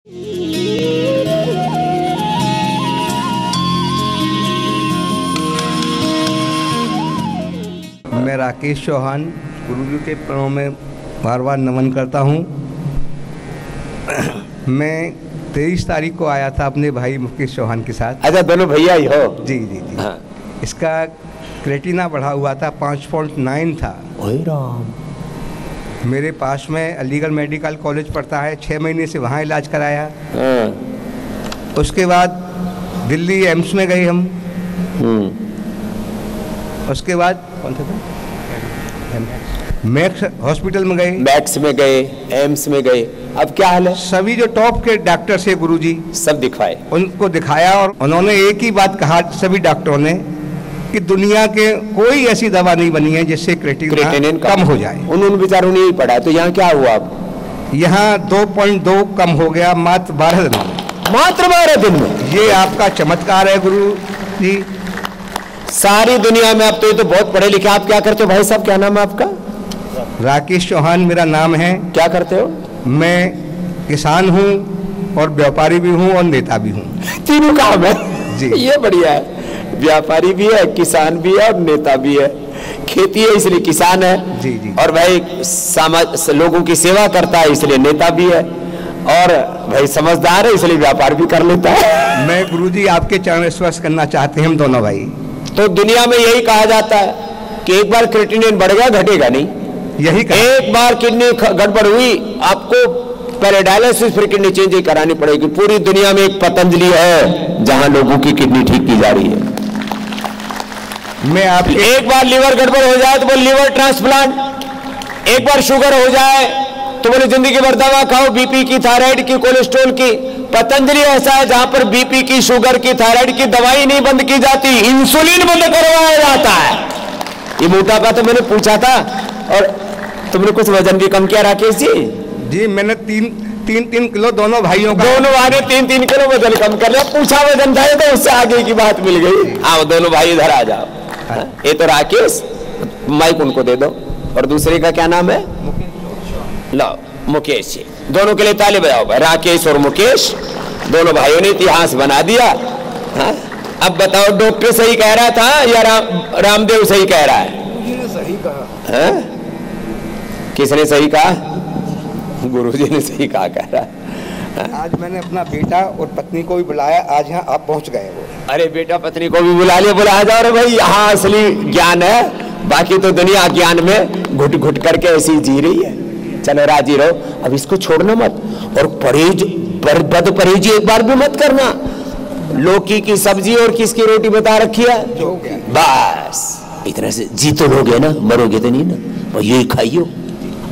मैं राकेश चौहान गुरुजी के प्रणव में बार बार नमन करता हूँ। मैं 23 तारीख को आया था अपने भाई मुकेश चौहान के साथ। अच्छा, दोनों भैया ही हो? जी जी जी। हाँ। इसका क्रेटिना बढ़ा हुआ था, 5.9 था। ओए राम। मेरे पास में अलीगढ़ मेडिकल कॉलेज पड़ता है, 6 महीने से वहाँ इलाज कराया। हाँ। उसके बाद दिल्ली एम्स में गए हम। उसके बाद कौन सा था, मैक्स हॉस्पिटल में गए। मैक्स में गए, एम्स में गए। अब क्या हाल है? सभी जो टॉप के डॉक्टर से गुरुजी सब दिखवाए, उनको दिखाया और उन्होंने एक ही बात कहा सभी डॉक्टरों ने कि दुनिया के कोई ऐसी दवा नहीं बनी है जिससे क्रेटिनिन कम हो जाए। उन्होंने बेचारों ने यही पढ़ा। तो यहाँ क्या हुआ? अब यहाँ 2.2 कम हो गया मात्र 12 दिन में। मात्र 12 दिन में? ये आपका चमत्कार है गुरु जी। सारी दुनिया में अब तो ये तो बहुत पढ़े लिखे। आप क्या करते हो भाई साहब? क्या नाम है आपका? राकेश चौहान मेरा नाम है। क्या करते हो? मैं किसान हूँ और व्यापारी भी हूँ और नेता भी हूँ। तीनों काम है जी। ये बढ़िया है, व्यापारी भी है, किसान भी है और नेता भी है। खेती है इसलिए किसान है जी जी। और भाई लोगों की सेवा करता है इसलिए नेता भी है, और भाई समझदार है इसलिए व्यापार भी कर लेता है। मैं गुरुजी आपके चरण स्पर्श करना चाहते हैं हम दोनों भाई। तो दुनिया में यही कहा जाता है कि एक बार क्रेटिनिन बढ़ गया घटेगा नहीं। यही एक बार किडनी गड़बड़ हुई आपको पहले डायलिसिस फिर किडनी चेंज ही करानी पड़ेगी। पूरी दुनिया में एक पतंजलि है जहां लोगों की किडनी ठीक की जा रही है। मैं आपके एक बार लीवर गड़बड़ हो जाए तो बोले लीवर ट्रांसप्लांट, एक बार शुगर हो जाए तो बोले जिंदगी भर दवा खाओ, बीपी की, थायराइड की, कोलेस्ट्रॉल की। पतंजलि ऐसा है जहां पर बीपी की, शुगर की, थायराइड की दवाई नहीं बंद की जाती, इंसुलिन बंद करवाया जाता है। ये मोटापा तो मैंने पूछा था। और तुमने कुछ वजन भी कम किया राकेश जी? जी मैंने 3 किलो दोनों भाइयों का, दोनों भाई ने 3 किलो वजन कम कर लिया। पूछा वजन था तो उससे आगे की बात मिल गई। हाँ, दोनों भाई इधर आ जाओ। ये तो राकेश, माइक उनको दे दो। और दूसरे का क्या नाम है? लो, मुकेश जी। दोनों के लिए ताली बजाओ भाई। राकेश और मुकेश दोनों भाइयों ने इतिहास बना दिया। हाँ? अब बताओ डॉक्टर सही कह रहा था या रामदेव सही कह रहा है? सही कहा। हाँ? किसने सही कहा? गुरुजी ने सही कहा कह रहा है। आज मैंने अपना बेटा और पत्नी को भी बुलाया, आज यहाँ आप पहुँच गए वो। अरे बेटा पत्नी को भी बुला लिया, बोला आ जाओ रे भाई, यहाँ असली ज्ञान है, बाकी तो दुनिया ज्ञान में घुट घुट करके ऐसी जी रही है। चलो राजी रहो, अब इसको छोड़ना मत। और परहेज, बद परहेजी एक बार भी मत करना। लौकी की सब्जी और किसकी रोटी बता रखी है? बस इतना से जी तो लोगे ना, मरोगे तो नहीं ना। यही खाइयो,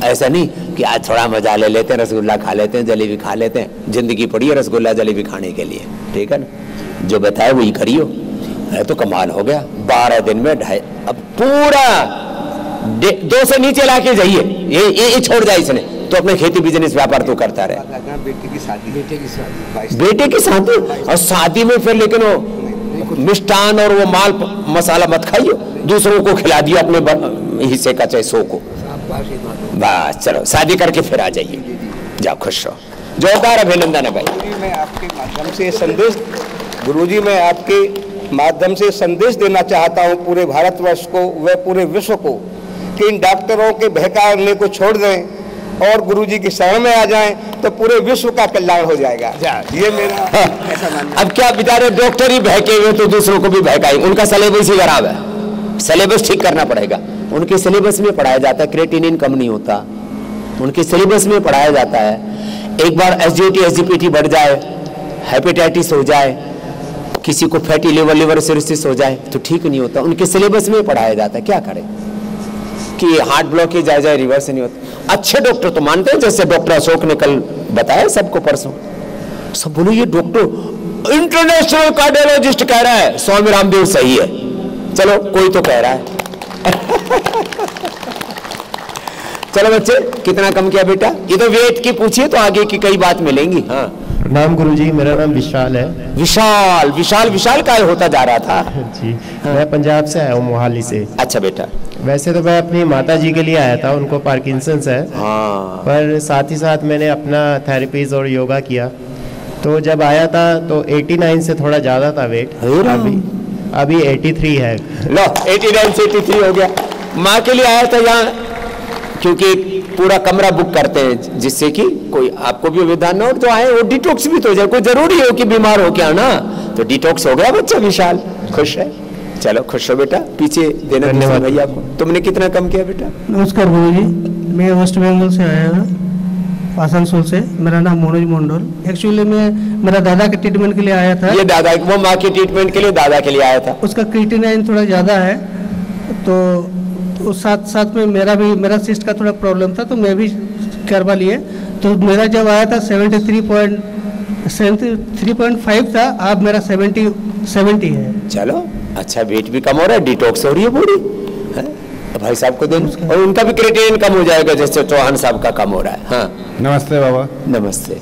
ऐसा नहीं कि आज थोड़ा मजा ले लेते हैं, रसगुल्ला खा लेते हैं, जलेबी खा लेते हैं। जिंदगी पड़ी है रसगुल्ला जलेबी खाने के लिए, ठीक है ना? जो बताया वही करियो। है तो कमाल हो गया, 12 दिन में 2.5। अब पूरा 2 से नीचे लाके जाइए, ये छोड़ जाए इसने तो अपने खेती बिजनेस व्यापार तो करता रहे। बेटे की शादी, बेटे की शादी, और शादी में फिर लेकिन वो मिष्ठान और वो माल मसाला मत खाइयो, दूसरों को खिला दियो, अपने हिस्से का चाहे 100 को। बस चलो शादी करके फिर आ जाइए, जाओ खुश रहो। जोरदार अभिनंदन है भाई। मैं आपके माध्यम से संदेश, गुरुजी मैं आपके माध्यम से संदेश देना चाहता हूँ पूरे भारतवर्ष को व पूरे विश्व को कि इन डॉक्टरों के बहकाने को छोड़ दें और गुरुजी की शरण में आ जाएं तो पूरे विश्व का कल्याण हो जाएगा। ये मेरा ऐसा मानना। अब क्या बेचारे डॉक्टर ही बहके हुए तो दूसरों को भी बहकाएंगे? उनका सिलेबस ही खराब है, सिलेबस ठीक करना पड़ेगा। उनके सिलेबस में पढ़ाया जाता है क्रेटिनिन कम नहीं होता, उनके सिलेबस में पढ़ाया जाता है। एक बार एसजीओटी एसजीपीटी बढ़ जाए, हेपेटाइटिस हो जाए, किसी को फैटी लिवर सिरोसिस हो जाए तो ठीक नहीं होता, उनके सिलेबस में पढ़ाया जाता है। क्या करें कि हार्ट ब्लॉकेज आ जाए, रिवर्स नहीं होता। अच्छे डॉक्टर तो मानते हैं, जैसे डॉक्टर अशोक ने कल बताया सबको परसों, सब बोलो ये डॉक्टर इंटरनेशनल कार्डियोलॉजिस्ट कह रहा है स्वामी रामदेव सही है। चलो कोई तो कह रहा है। चलो बच्चे, कितना कम किया बेटा? ये तो वेट की पूछिए तो आगे की कई बात मिलेंगी। हाँ, प्रणाम गुरुजी, मेरा नाम विशाल है। विशाल विशाल विशाल काय होता जा रहा था जी। हाँ। मैं पंजाब से आया हूँ, मोहाली से। अच्छा बेटा। वैसे तो मैं अपनी माता जी के लिए आया था, उनको पार्किंसंस है। हाँ। पर साथ ही साथ मैंने अपना थेरेपीज और योगा किया। तो जब आया था तो 89 से थोड़ा ज़्यादा था वेट, अभी 83 है। लो 89 से 83 हो गया। माँ के लिए आया था यहाँ, क्योंकि पूरा कमरा बुक करते हैं जिससे कि कोई आपको भी विधान ना हो, जो आए वो डिटॉक्स भी तो हो जाए। कोई जरूरी हो कि बीमार हो क्या ना, तो डिटॉक्स हो गया बच्चा विशाल, खुश है। चलो खुश हो बेटा, पीछे देना भैया को। तुमने कितना कम किया बेटा? नमस्कार गुरुजी, मैं वेस्ट बंगाल से आया हूँ, आसनसोल से। मेरा नाम मनोज मंडल। एक्चुअली मैं मेरा दादा के ट्रीटमेंट के लिए आया था। ये दादा, वो माँ की ट्रीटमेंट के लिए दादा के लिए आया था। उसका क्रिएटिनिन थोड़ा ज़्यादा है, तो साथ साथ में मेरा सिस्ट का थोड़ा प्रॉब्लम था, तो मैं भी करवा लिए। तो मेरा जब आया था 73.5 था, अब मेरा 70 है। चलो अच्छा, वेट भी कम हो रहा है, डिटॉक्स हो रही है बॉडी। भाई साहब को देना, और उनका भी क्रिएटिनिन कम हो जाएगा जैसे चौहान साहब का कम हो रहा है। हाँ नमस्ते बाबा। नमस्ते।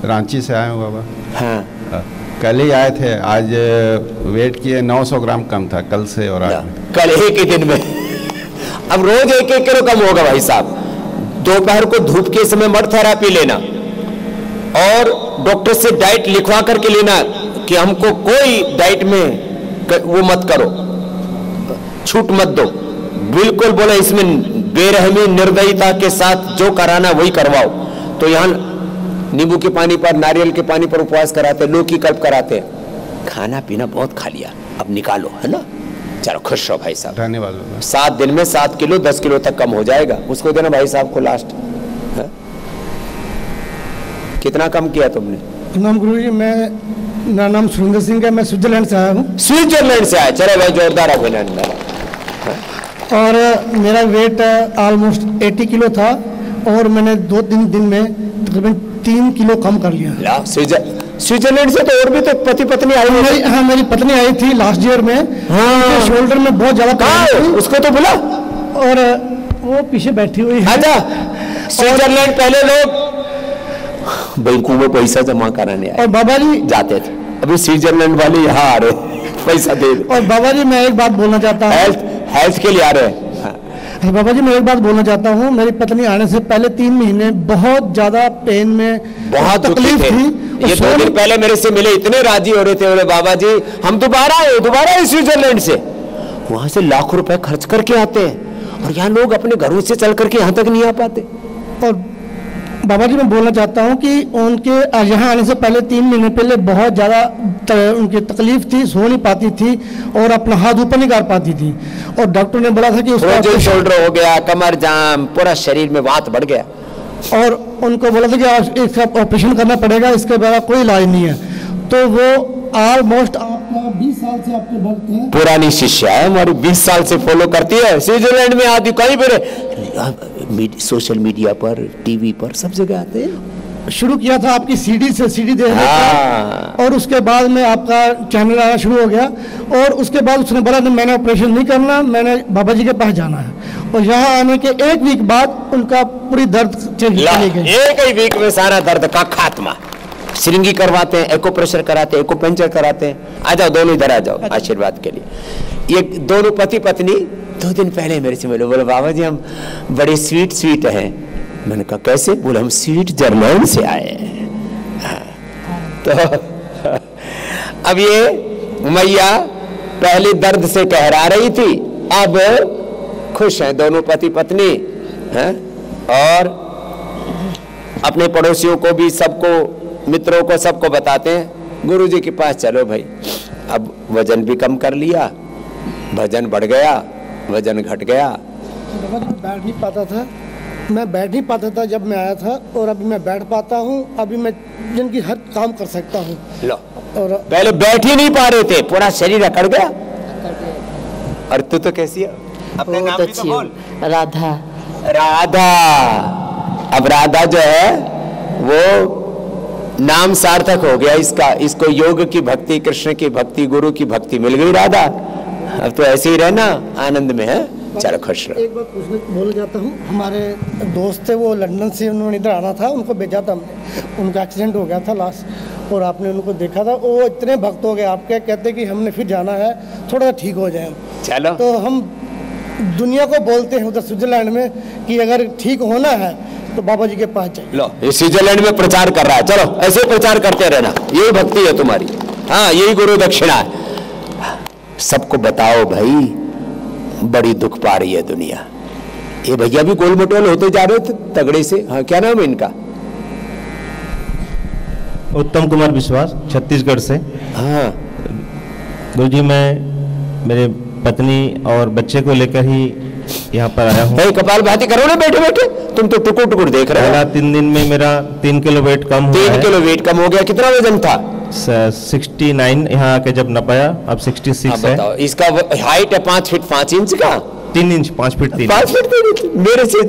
रांची से आए हूँ बाबा। हाँ कल ही आए थे, आज वेट किए 900 ग्राम कम था कल से और आज। कल एक ही दिन में अब रोज 1-1 किलो कम होगा भाई साहब। दोपहर को धूप के समय मड थेरापी लेना और डॉक्टर से डाइट लिखवा करके लेना कि हमको कोई डाइट में वो मत करो, छूट मत दो, बिल्कुल बोला इसमें बेरहमी निर्दयता के साथ जो कराना वही करवाओ। तो यहाँ नींबू के पानी पर, नारियल के पानी पर उपवास कराते, लौकी कल्प कराते। खाना पीना बहुत खा लिया, अब निकालो, है ना। चलो खुश रहो भाई साहब, धन्यवाद। 7 दिन में 7 किलो 10 किलो तक कम हो जाएगा। उसको देना भाई साहब को लास्ट। कितना कम किया तुमने? नाम गुरुजी, मेरा नाम सुरेंद्र सिंह है, मैं स्विट्जरलैंड से आया हूँ। स्विट्जरलैंड से आया, चलो भाई जोरदार अभिनंदन। और मेरा वेट ऑलमोस्ट 80 किलो था और मैंने 2-3 दिन में तकरीबन 3 किलो कम कर लिया। स्विट्जरलैंड से तो और भी तो पति पत्नी आई हुई। हाँ मेरी पत्नी आई थी लास्ट ईयर में। हाँ शोल्डर में बहुत ज्यादा पेन, उसको तो बुला, और वो पीछे बैठी हुई है। अच्छा स्विट्जरलैंड पहले लोग बैंकों में पैसा जमा कराने आए और बाबा जी जाते थे, अभी स्विट्जरलैंड वाले यहाँ आ रहे पैसा दे। और बाबा जी मैं एक बात बोलना चाहता हूँ, हेल्थ के लिए आ रहे हैं। बाबा जी मैं एक बात बोलना चाहता हूँ, मेरी पत्नी आने से पहले 3 महीने बहुत ज्यादा पेन में, बहुत तकलीफ थी। ये 2 दिन पहले मेरे से मिले, इतने राजी हो रहे थे, बोले बाबा जी हम दोबारा आए स्विट्जरलैंड से। वहां से लाखों रुपए खर्च करके आते हैं और यहाँ लोग अपने घरों से चल करके यहाँ तक नहीं आ पाते। और बाबा जी मैं बोलना चाहता हूँ कि उनके यहाँ आने से पहले 3 महीने पहले बहुत ज़्यादा उनकी तकलीफ थी, सो नहीं पाती थी और अपना हाथ ऊपर नहीं कर पाती थी। और डॉक्टर ने बोला था कि उसका शोल्डर हो गया, कमर जाम, पूरा शरीर में वात बढ़ गया और उनको बोला था कि इसका ऑपरेशन करना पड़ेगा, इसके बगैर कोई इलाज नहीं है। तो वो ऑलमोस्ट 20 साल से आपके भक्त हैं, पुरानी शिष्या है हमारी, 20 साल से फॉलो करती है। स्विट्जरलैंड में आती कहीं पर, सोशल मीडिया पर, टीवी पर, सब जगह आते हैं। शुरू किया था आपकी सीडी देखने का, और उसके बाद में आपका चैनल आना शुरू हो गया। और उसके बाद उसने बोला मैंने ऑपरेशन नहीं करना, मैंने बाबा जी के पास जाना है। और यहाँ आने के 1 वीक बाद उनका पूरी दर्द चली गई। 1 वीक में सारा दर्द का खात्मा। श्रृंगी करवाते हैं, एको प्रेशर कराते हैं, एको पंचर कराते हैं। आ जाओ दोनों इधर आ जाओ आशीर्वाद के लिए। ये दोनों पति पत्नी 2 दिन पहले मेरे से मिले, बोले बाबा जी हम बड़े स्वीट हैं। मैंने कहा कैसे? बोले हम स्विट्जरलैंड से आए हैं। तो अब ये मैया पहले दर्द से कहरा रही थी, अब खुश हैं दोनों पति पत्नी हैं। और अपने पड़ोसियों को भी, सबको, मित्रों को, सबको बताते हैं गुरुजी के पास चलो भाई। अब वजन भी कम कर लिया, वजन बढ़ गया, वजन घट गया। बैठ नहीं पाता था, मैं बैठ नहीं पाता था जब मैं आया था, और अभी मैं बैठ पाता हूँ। अभी मैं जिनकी हर काम कर सकता हूँ। लो, और पहले बैठ ही नहीं पा रहे थे, पूरा शरीर अकड़ गया। और तू तो कैसी है? अपने नाम भी तो बोल। राधा। राधा। अब राधा जो है वो नाम सार्थक हो गया इसका। इसको योग की भक्ति, कृष्ण की भक्ति, गुरु की भक्ति मिल गई राधा। अब तो ऐसे ही रहना, आनंद में है। चलो खुश रहो। एक बात बोलना चाहता हूँ, हमारे दोस्त थे वो लंदन से, उन्होंने इधर आना था, उनको भेजा था हमने। उनका एक्सीडेंट हो गया था लास्ट, और आपने उनको देखा था, वो इतने भक्त हो गए आपके, कहते कि हमने फिर जाना है, थोड़ा सा ठीक हो जाए। चलो तो हम दुनिया को बोलते हैं उधर स्विट्जरलैंड में कि अगर ठीक होना है तो बाबा जी के पास जाइए। लो, ये स्विट्जरलैंड में प्रचार कर रहा है। चलो ऐसे प्रचार करते रहना, यही भक्ति है तुम्हारी। हाँ, यही गुरु दक्षिणा है। सबको बताओ भाई, बड़ी दुख पा रही है दुनिया। ये भैया भी गोल मटोल होते जा रहे थे तगड़े से। हाँ, क्या नाम है इनका? उत्तम कुमार विश्वास, छत्तीसगढ़ से। हाँ गुरुजी, मैं मेरे पत्नी और बच्चे को लेकर ही यहाँ पर आया हूँ। भाई कपाल भाती करो ना बैठे बैठे, तुम तो टुकुर टुकुर देख रहे हो। 3 दिन में मेरा 3 किलो वेट कम हुआ 3 किलो वेट कम हो गया। कितना वजन था? 69 यहाँ आके जब नपाया, अब 66 है। बताओ, इसका हाइट है 5 फीट 5 इंच का। 3 इंच 5 फीट 3 5 फीट 3 इंच। मेरे से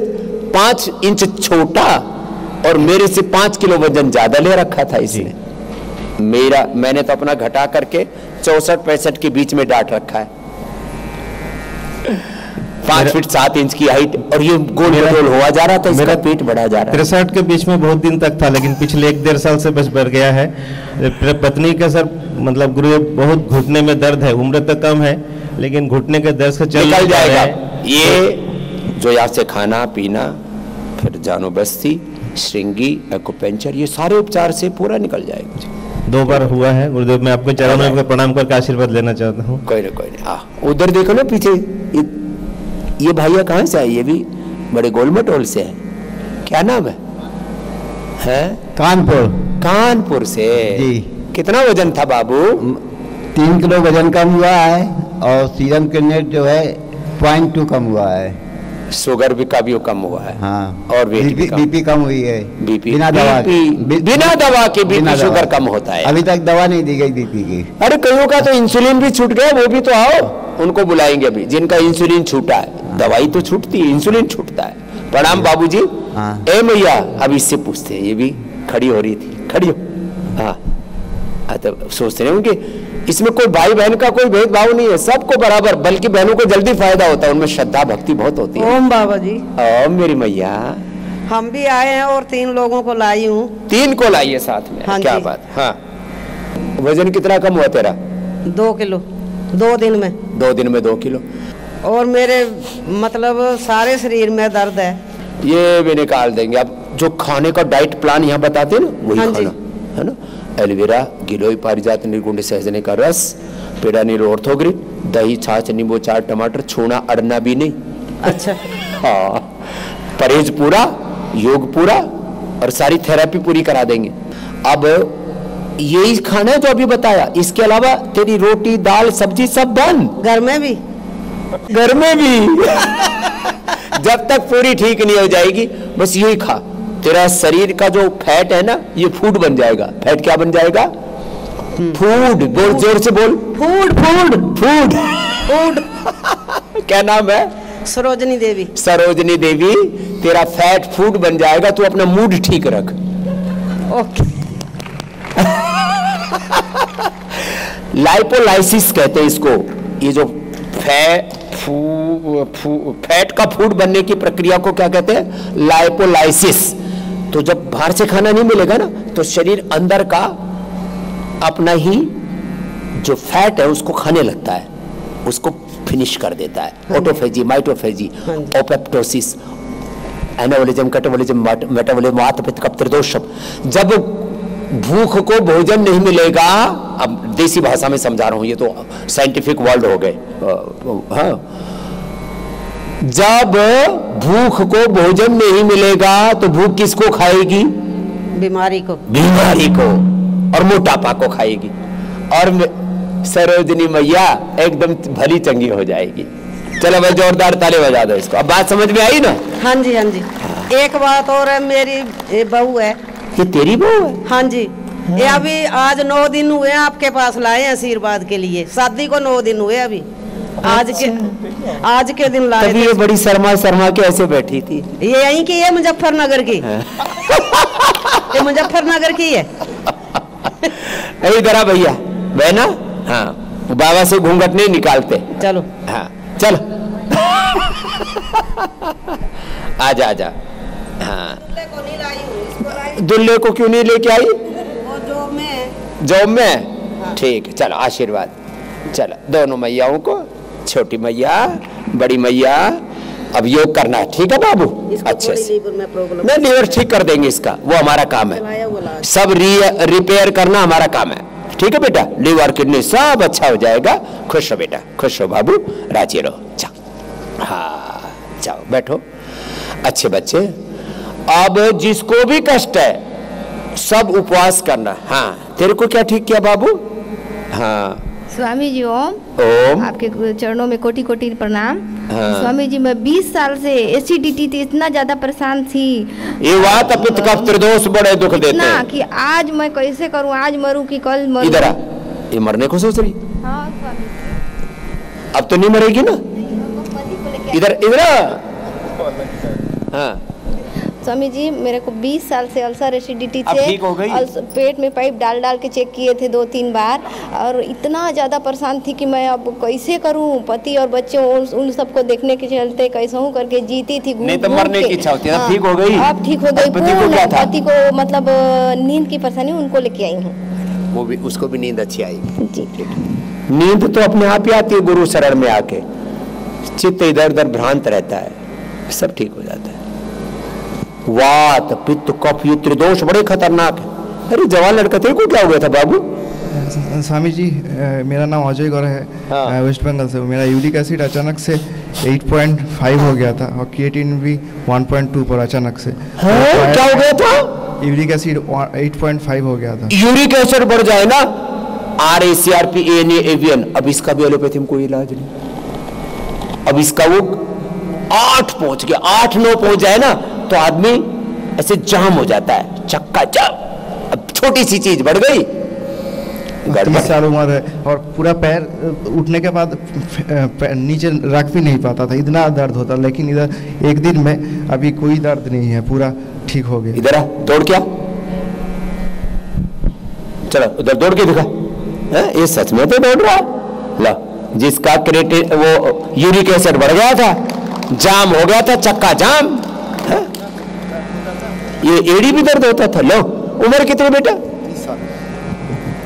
5 इंच छोटा और मेरे से 5 किलो वजन ज्यादा ले रखा था इसने। मैंने तो अपना घटा करके 64-65 के बीच में डांट रखा है। 5 फीट 7 इंच की हाइट, और ये गोल गोल हुआ जा रहा था, इसका पेट बढ़ा जा रहा है। 63 के बीच में बहुत दिन तक था, लेकिन पिछले 1-1.5 साल से बस बढ़ गया है। पत्नी का सर मतलब गुरु बहुत घुटने में दर्द है, उम्र तो कम है लेकिन घुटने के दर्द से चल निकल जाएगा। ये जो यहाँ से खाना पीना, फिर जानो बस्ती, श्रृंगी, एक्यूपेंचर, ये सारे उपचार से पूरा निकल जाएगा। 2 बार हुआ है गुरुदेव। मैं आपके चरणों में प्रणाम करके आशीर्वाद लेना चाहता हूँ। कोई नहीं। उधर देखो ना पीछे, ये भैया कहाँ से है? ये भी बड़े गोलमटोल से है। क्या नाम है? कानपुर से जी। कितना वजन था बाबू? 3 किलो वजन कम हुआ है और सीरम किनेट जो है 0.2 कम हुआ है। शुगर भी कम हुआ है। हाँ। और बीपी कम हुई है। बिना दवा के बीपी शुगर कम होता है। अभी तक दवा नहीं दी गई बीपी की। अरे कईयों का तो इंसुलिन भी छूट गया, वो भी तो आओ, उनको बुलाएंगे अभी, जिनका इंसुलिन छूटा है। दवाई तो छूटती है, इंसुलिन छूटता है। प्रणाम बाबूजी। हाँ। ए मैया, अब इससे पूछते हैं, ये भी खड़ी हो रही थी, खड़ी हो। हाँ, तो सोचते हैं कि इसमें कोई भाई बहन का कोई भेदभाव नहीं है, सबको बराबर, बल्कि बहनों को जल्दी फायदा होता है, उनमें श्रद्धा भक्ति बहुत होती है। ओम बाबा जी। ओम मेरी मैया। हम भी आए हैं और 3 लोगों को लाई हूँ। 3 को लाइए साथ में। हाँ क्या जी। बात। हाँ, वजन कितना कम हुआ तेरा? 2 किलो 2 दिन में। 2 दिन में 2 किलो। और मेरे मतलब सारे शरीर में दर्द है। ये भी निकाल देंगे। अब जो खाने का डाइट प्लान यहाँ बताते हैं ना, वही हाँ जी। खाना है ना। एलोवेरा, गिलोय, पारिजात, निर्गुंड सहजने का रस, पेड़ा नील ऑर्थोग्रिन, दही, छाछ, नींबू, 4 टमाटर, छूना अड़ना भी नहीं। अच्छा। हाँ, परहेज पूरा, योग पूरा, और सारी थेरेपी पूरी करा देंगे। अब यही खाना है जो अभी बताया, इसके अलावा तेरी रोटी दाल सब्जी सब बंद। घर में भी जब तक पूरी ठीक नहीं हो जाएगी बस यही खा। तेरा शरीर का जो फैट है ना, ये फूड बन जाएगा। फैट क्या बन जाएगा? फूड। बोल, जोर से बोल। फूड। क्या नाम है? सरोजनी देवी। सरोजनी देवी, तेरा फैट फूड बन जाएगा। तू अपना मूड ठीक रख। ओके। लाइपोलाइसिस कहते हैं इसको। ये जो फैट का फूड बनने की प्रक्रिया को क्या कहते हैं? लाइपोलाइसिस। तो जब बाहर से खाना नहीं मिलेगा ना, तो शरीर अंदर का अपना ही जो फैट है उसको खाने लगता है, उसको फिनिश कर देता है। ऑटोफेजी, माइटोफेजी, ओपेप्टोसिस, एनाबॉलिज्म, कैटाबॉलिज्म, मेटाबॉलिज्म, वात पित्त कफ त्रिदोषम। जब भूख को भोजन नहीं मिलेगा, अब देसी भाषा में समझा रहा हूं, ये तो साइंटिफिक वर्ड हो गए। हाँ, जब भूख को भोजन नहीं मिलेगा तो भूख किसको खाएगी? बीमारी को और मोटापा को खाएगी। और सरोजनी मैया एकदम भली चंगी हो जाएगी। चलो भाई, जोरदार ताली बजा दो इसको। अब बात समझ में आई ना? हाँ जी। एक बात और है, मेरी बहू है। ये तेरी बहू है? हाँ जी। ये अभी आज 9 दिन हुए आपके पास लाए हैं आशीर्वाद के लिए। शादी को 9 दिन हुए अभी। आज के दिन लाए। तभी ये बड़ी शर्मा के ऐसे बैठी थी। ये यहीं की है, मुजफ्फरनगर की। ये मुजफ्फरनगर की है। इधर आ भैया, बहना। हाँ, बाबा से घूंघट नहीं निकालते। चलो। हाँ चलो। आजा। हाँ, दुल्ले को क्यों नहीं लेके आई? जॉब में। ठीक है, चलो आशीर्वाद। चलो दोनों मैयाओं को, छोटी मैया, बड़ी मैया, अब योग करना है, ठीक है बाबू, अच्छे से। नहीं, लीवर ठीक कर देंगे इसका, वो हमारा काम है। सब रिपेयर करना हमारा काम है, ठीक है बेटा। लीवर किडनी सब अच्छा हो जाएगा। खुश हो बेटा, खुश हो बाबू, राजी रहो। जाओ, हाँ जाओ बैठो। अच्छे बच्चे, अब जिसको भी कष्ट है सब उपवास करना। हाँ, तेरे को क्या ठीक किया बाबू? हाँ स्वामी जी ओम। ओम। आपके चरणों में कोटि कोटि प्रणाम। हाँ। स्वामी जी, मैं 20 साल से एसिडिटी थी, इतना ज्यादा परेशान थी। ये वात पित्त कफ त्रिदोष बड़े दुख देते हैं कि आज मैं कैसे करूं, आज मरूं कि कल मरूं। इधर आ, ये मरने को सोच रही? हाँ स्वामी। अब तो नहीं मरेगी ना? इधर इधर। हाँ स्वामी जी, मेरे को 20 साल से अल्सर एसिडिटी अब थे। ठीक हो गई? पेट में पाइप डाल डाल के चेक किए थे 2-3 बार, और इतना ज़्यादा परेशान थी कि मैं अब कैसे करूं। पति और बच्चे उन सबको देखने के चलते कैसे हूँ करके जीती थी। नहीं तो मरने की इच्छा होती है। ठीक हो गई? अब ठीक हो गई। पति को क्या था? पति को मतलब नींद की परेशानी, उनको लेके आई हूँ। वो भी, उसको भी नींद अच्छी आई जी। नींद तो अपने आप ही आती है गुरु शरण में आके। चित्त इधर उधर भ्रांत रहता है, सब ठीक हो जाता है। वात पित्त कफ ये त्रिदोष बड़े खतरनाक है। अरे जवान लड़का, तेरे को क्या हो गया था बाबू? स्वामी जी, मेरा नाम अजय गौर है। हाँ। वेस्ट बंगाल से। मेरा यूरिक एसिड अचानक से 8.5 हो गया था और क्रिएटिन भी 1.2 पर अचानक से। क्या हो गया था? यूरिक एसिड 8.5 हो गया था। यूरिक एसिड बढ़ जाए ना, RACRP ANA AVN, अब इसका भी एलोपैथी में कोई इलाज नहीं। अब इसका वो 8 पहुंच गया, 8-9 पहुंच जाए ना तो आदमी ऐसे जाम हो जाता है, चक्का जाम। अब छोटी सी चीज बढ़ गई, 30 साल उम्र है और पूरा पैर उठने के बाद नीचे रख भी नहीं पाता था, इतना दर्द होता। लेकिन इधर एक दिन में अभी कोई दर्द नहीं है, पूरा ठीक हो गया। इधर आ, दौड़ क्या, चलो उधर दौड़ के दिखा। ये सच में तो दौड़ रहा है। ला, जिसका क्रिएटिन वो यूरिक एसिड बढ़ गया था, जाम हो गया था, चक्का जाम। ये एड़ी भी दर्द होता था। लो, उम्र कितनी बेटा?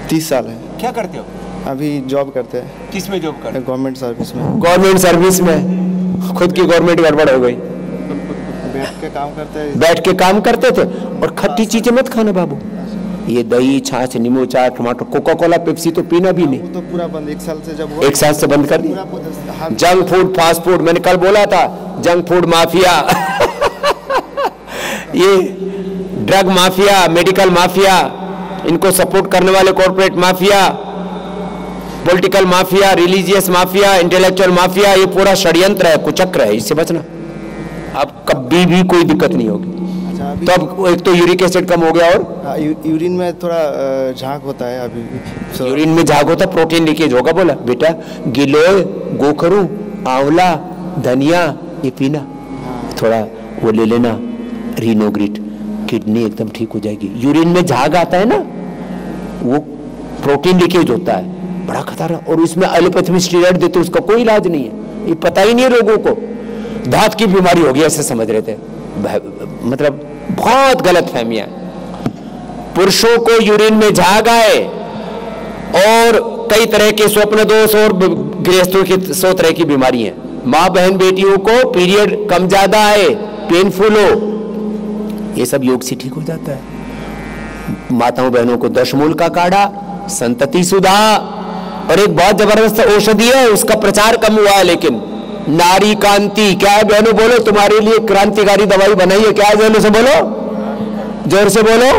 30 साल है। क्या करते हो? अभी जॉब करते हैं। किस में जॉब करते? गवर्नमेंट सर्विस में। गवर्नमेंट सर्विस में? खुद की गवर्नमेंट गड़बड़ हो गई। बैठ के काम करते हैं। बैठ के काम करते थे। और खट्टी चीजें मत खाना बाबू, ये दही छाछ नींबू चाट टमाटर कोका कोला पेप्सी तो पीना भी नहीं। वो तो पूरा बंद, 1 साल से जब 1 साल से बंद कर दिया। जंक फूड फास्ट फूड, मैंने कल बोला था जंक फूड माफिया ये ड्रग माफिया, मेडिकल माफिया, इनको सपोर्ट करने वाले corporate mafia, political mafia, religious mafia, intellectual mafia, ये पूरा षड्यंत्र है, कुचक्र है, इससे बचना। अब कभी भी कोई दिक्कत नहीं होगी। तो अब एक तो यूरिक एसिड कम हो गया और यूरिन में थोड़ा झाग होता है अभी। यूरिन में झाग होता, प्रोटीन लीकेज होगा। बोला बेटा गिलोय, गोखरू, आंवला, धनिया ये पीना, थोड़ा वो ले लेना रीनोग्रिट, किडनी एकदम ठीक हो जाएगी। यूरिन में झाग आता है ना, वो प्रोटीन लीकेज होता है, बड़ा खतरनाक। और उसमें एलोपैथी में स्टेरॉइड देते, उसका कोई इलाज नहीं है। ये पता ही नहीं है लोगों को, दांत की बीमारी हो गई ऐसे समझ रहे थे। मतलब बहुत गलत फहमियां। पुरुषों को यूरिन में झाग आए और कई तरह के स्वप्न दोष और गृहस्थों की 100 तरह की बीमारी है। माँ बहन बेटियों को पीरियड कम ज्यादा आए, पेनफुल हो, ये सब योग से ठीक हो जाता है। माताओं बहनों को दशमूल का काढ़ा, संतति सुधा, और एक बहुत जबरदस्त औषधि है, उसका प्रचार कम हुआ है लेकिन नारी कांति। क्या है बहनों, बोलो, तुम्हारे लिए क्रांतिकारी दवाई बनाई है। क्या है बहनों से बोलो, जोर से बोलो,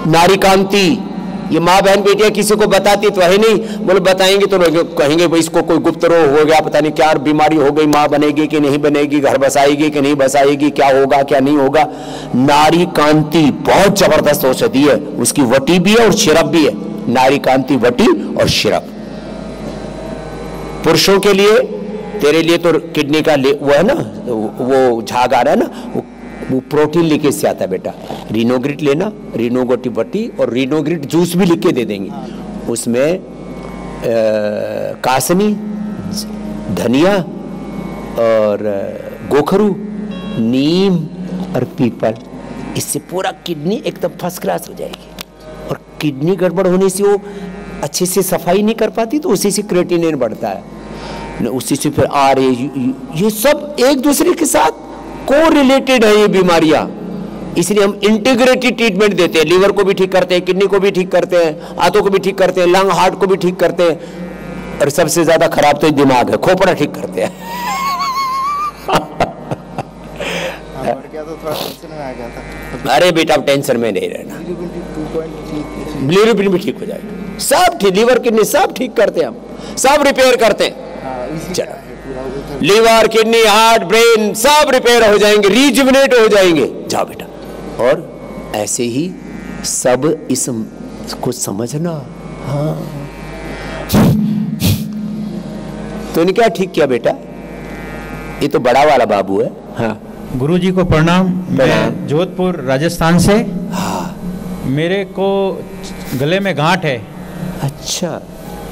नारी कांति। ये माँ बहन बेटियां किसी को बताती तो है नहीं, बोलो बताएंगे तो लोग कहेंगे भाई इसको कोई गुप्त रोग हो गया, पता नहीं क्या बीमारी हो गई, माँ बनेगी कि नहीं बनेगी, घर बसाएगी कि नहीं बसाएगी, क्या होगा क्या नहीं होगा। नारी कांति बहुत जबरदस्त औषधि है, उसकी वटी भी है और सिरप भी है। नारी कांति वटी और सिरप। पुरुषों के लिए, तेरे लिए तो किडनी का वो है ना, वो झाग आ रहा है ना, वो प्रोटीन लीकेज से आता है बेटा। रीनोग्रिट लेना, रीनोगोटी वटी, और रीनोग्रिट जूस भी लिख के दे देंगे। उसमें कासनी, धनिया और गोखरू, नीम और पीपल, इससे पूरा किडनी एकदम फर्स्ट क्लास हो जाएगी। और किडनी गड़बड़ होने से वो अच्छे से सफाई नहीं कर पाती, तो उसी से क्रिएटिनिन बढ़ता है। उसी से फिर आ रहे, ये सब एक दूसरे के साथ को रिलेटेड है ये बीमारियां। इसलिए हम इंटीग्रेटेड ट्रीटमेंट देते हैं। लीवर को भी ठीक करते हैं, किडनी को भी ठीक करते हैं, आंतों को भी ठीक करते हैं, लंग हार्ट को भी ठीक करते हैं, और सबसे ज्यादा खराब तो दिमाग है, खोपड़ा ठीक करते हैं। अरे बेटा अब टेंशन में नहीं रहना, बिलीरुबिन भी ठीक हो जाएगा, सब ठीक, लीवर किडनी सब ठीक करते हैं हम, सब रिपेयर करते हैं। चलो लीवर किडनी हार्ट ब्रेन सब रिपेयर हो जाएंगे, रीजुविनेट हो जाएंगे। जाओ बेटा। और ऐसे ही सब इसको समझना। हाँ तूने क्या ठीक किया बेटा? ये तो बड़ा वाला बाबू है। हाँ गुरुजी को प्रणाम। मैं जोधपुर राजस्थान से। हाँ मेरे को गले में गांठ है। अच्छा।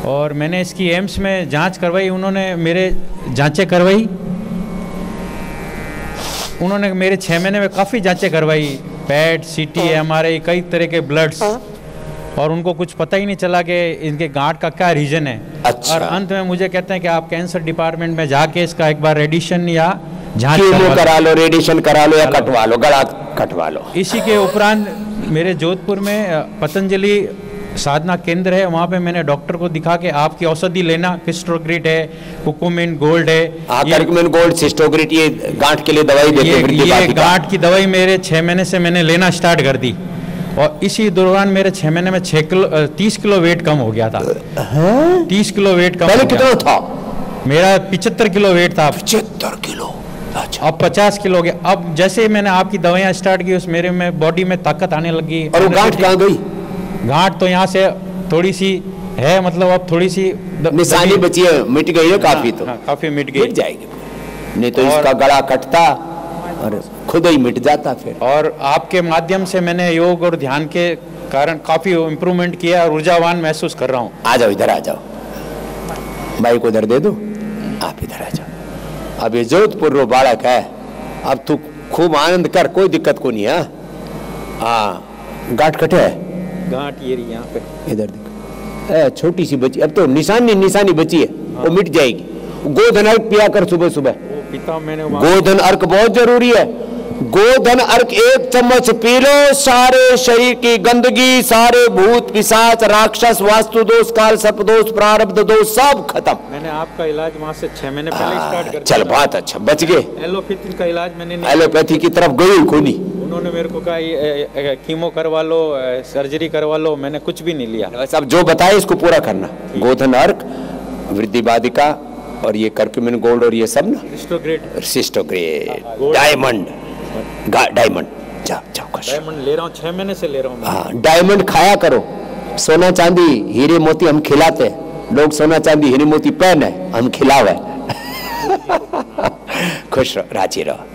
और मैंने इसकी एम्स में जांच करवाई, उन्होंने मेरे जांचें करवाई, उन्होंने मेरे 6 महीने में काफ़ी जांचें करवाई, पेट, सीटी, एमआरआई, कई तरह के ब्लड्स, और उनको कुछ पता ही नहीं चला कि इनके गांठ का क्या रीजन है। अच्छा। और अंत में मुझे कहते हैं कि आप कैंसर डिपार्टमेंट में जाके इसका एक बार रेडिएशन या जांच करा लो, रेडिएशन करा लो या कटवा लो, गला कटवा लो। इसी के उपरांत मेरे जोधपुर में पतंजलि साधना केंद्र है, वहाँ पे मैंने डॉक्टर को दिखा के आपकी औषधि लेना, सिस्टोग्रिट है, कुकुमिन गोल्ड है, कुकुमिन गोल्ड, सिस्टोग्रिट, ये गांठ के लिए दवाई देते हैं। ये गांठ की दवाई मेरे 6 महीने से मैंने लेना स्टार्ट कर दी, और इसी दौरान मेरे 6 महीने में 30 किलो वेट कम हो गया था। 30 किलो वेट कम। पहले कितना था? मेरा 75 किलो वेट था। 75 किलो। अच्छा। अब 50 किलो हो गया। अब जैसे मैंने आपकी दवाइयाँ स्टार्ट की, उस मेरे में बॉडी में ताकत आने लगी। और वो गांठ कहाँ गई? गांठ तो यहाँ से थोड़ी सी है, मतलब अब थोड़ी सी निशानी बची है, मिट गई है काफी। तो काफी मिट गई, मिट जाएगी, नहीं तो इसका गला कटता और खुद ही मिट जाता फिर। और आपके माध्यम से मैंने योग और ध्यान के कारण काफी इम्प्रूवमेंट किया और ऊर्जावान महसूस कर रहा हूँ। आ जाओ इधर, आ जाओ, भाई को इधर दे दो, आप इधर आ जाओ। अब ये जोधपुर रो बालक है, अब तू खूब आनंद कर, कोई दिक्कत को नहीं है। हाँ गांठ कटे है, गांठ ये रही यहाँ पे, इधर देखो, छोटी सी बची, अब तो निशानी बची है। हाँ। वो मिट जाएगी। गोधन अर्क पिया कर सुबह सुबह। पिता मैंने गोधन अर्क बहुत जरूरी है। गोधन अर्क 1 चम्मच पी लो, सारे शरीर की गंदगी, सारे भूत पिशाच राक्षस वास्तु दोष काल सर्प दोष प्रारब्ध दोष सब खत्म। मैंने आपका इलाज वहाँ से 6 महीने पहले स्टार्ट कर दिया। चल बहुत अच्छा, बच गए। एलोपैथी का इलाज मैंने एलोपैथी की तरफ गई को नहीं। उन्होंने मेरे को कहा कीमो करवा लो, सर्जरी करवा लो, मैंने कुछ भी नहीं लिया। अब जो बताए इसको पूरा करना। गोधन अर्क, वृद्धि बाधिका, और ये कर्क्यूमिन गोल्ड, और ये सब ना सिस्टोग्रेट, डायमंड, डायमंड। जाओ डायमंड ले रहा हूँ, 6 महीने से ले रहा हूँ। हाँ डायमंड खाया करो। सोना चांदी हीरे मोती हम खिलाते हैं, लोग सोना चांदी हीरे मोती पहन है, हम खिलावे। खुश रहो, राजी रहो।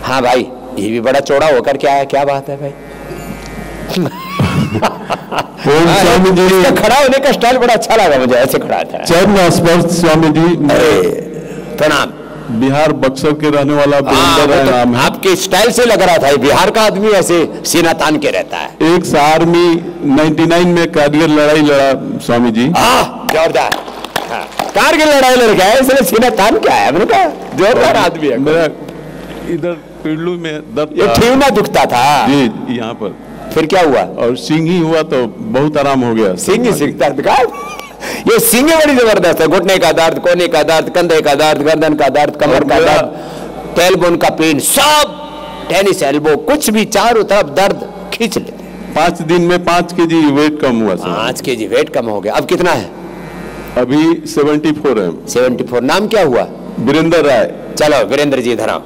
हाँ भाई, ये भी बड़ा चौड़ा होकर क्या है, क्या बात है भाई? स्वामी जी, खड़ा होने का स्टाइल बड़ा अच्छा लगा मुझे, ऐसे खड़ा था। चरण स्पर्श स्वामी जी। प्रणाम। बिहार बक्सर के रहने वाला वीरेंद्र नाम है। आपके स्टाइल से लग रहा था बिहार का आदमी ऐसे सीना तान के रहता है। एक आर्मी 99 में कारगिल लड़ाई लड़ा स्वामी जी। जोरदार। कारगिल लड़ाई लड़ गया, इसलिए सीना तान के आया। मैंने कहा जोरदार आदमी है। मेरा इधर पिंडलू में दर्द, ये ठेवना दुखता था जी, यहाँ पर। फिर क्या हुआ? और सिंह ही हुआ तो बहुत आराम हो गया। सिंह ये सिंह बड़ी जबरदस्त है। घुटने का दर्द, कोने का दर्द, कंधे का दर्द, गर्दन का दर्द, कमर का दर्द, टेलबोन का पेन, सब, टेनिस एल्बो, कुछ भी चारों तरफ दर्द खींच लेते। 5 दिन में 5 केजी वेट कम हुआ। 5 केजी वेट कम हो गया। अब कितना है? अभी 74 है। 74। नाम क्या हुआ? वीरेंद्र राय। चलो वीरेंद्र जी धरा,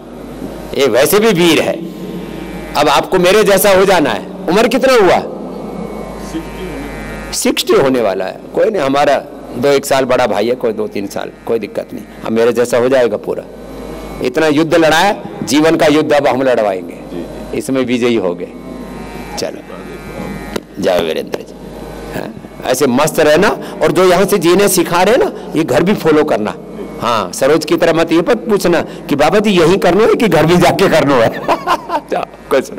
ये वैसे भी वीर है। अब आपको मेरे जैसा हो जाना है। उम्र कितना हुआ? 60 होने वाला है। कोई नहीं, हमारा 2-1 साल बड़ा भाई है, कोई 2-3 साल, कोई दिक्कत नहीं। अब मेरे जैसा हो जाएगा पूरा। इतना युद्ध लड़ाया, जीवन का युद्ध अब हम लड़वाएंगे, इसमें विजयी हो गए। चलो जाओ वीरेंद्र जी। हाँ? ऐसे मस्त रहना, और जो यहाँ से जीने सिखा रहे ना, ये घर भी फॉलो करना। हाँ, सरोज की तरह मत ये पर पूछना कि बाबा जी यही करना है कि घर भी जाके करना है। कुछ